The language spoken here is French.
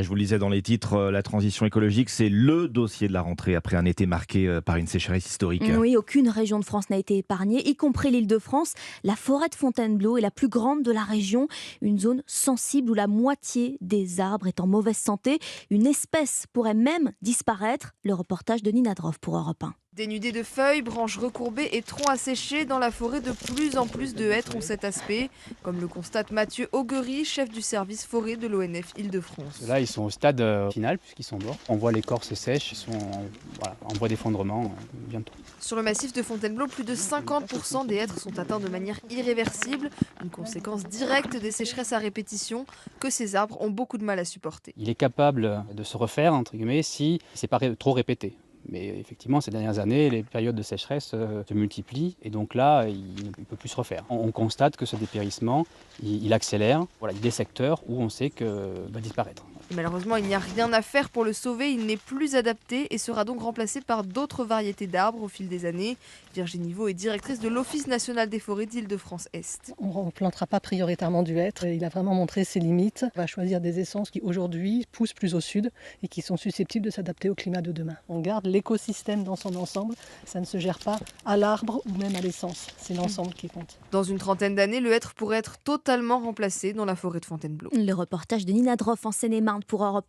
Je vous le disais dans les titres, la transition écologique, c'est le dossier de la rentrée après un été marqué par une sécheresse historique. Oui, aucune région de France n'a été épargnée, y compris l'Île-de-France. La forêt de Fontainebleau est la plus grande de la région, une zone sensible où la moitié des arbres est en mauvaise santé. Une espèce pourrait même disparaître. Le reportage de Nina Droff pour Europe 1. Dénudés de feuilles, branches recourbées et troncs asséchés, dans la forêt de plus en plus de hêtres ont cet aspect, comme le constate Mathieu Auguery, chef du service forêt de l'ONF Île-de-France. Là, ils sont au stade final puisqu'ils sont morts. On voit l'écorce sèche, ils sont en voie d'effondrement bientôt. Sur le massif de Fontainebleau, plus de 50% des hêtres sont atteints de manière irréversible, une conséquence directe des sécheresses à répétition que ces arbres ont beaucoup de mal à supporter. Il est capable de se refaire, entre guillemets, si c'est pas trop répété. Mais effectivement, ces dernières années, les périodes de sécheresse se multiplient et donc là, il ne peut plus se refaire. On constate que ce dépérissement, il accélère. Voilà, il y a des secteurs où on sait qu'il va disparaître. Et malheureusement, il n'y a rien à faire pour le sauver, il n'est plus adapté et sera donc remplacé par d'autres variétés d'arbres au fil des années. Virginie Vaux est directrice de l'Office national des forêts d'Île-de-France-Est. On ne plantera pas prioritairement du hêtre. Il a vraiment montré ses limites. On va choisir des essences qui aujourd'hui poussent plus au sud et qui sont susceptibles de s'adapter au climat de demain. On garde l'écosystème dans son ensemble. Ça ne se gère pas à l'arbre ou même à l'essence. C'est l'ensemble qui compte. Dans une trentaine d'années, le hêtre pourrait être totalement remplacé dans la forêt de Fontainebleau. Le reportage de Nina Droff en Seine-et-Marne pour Europe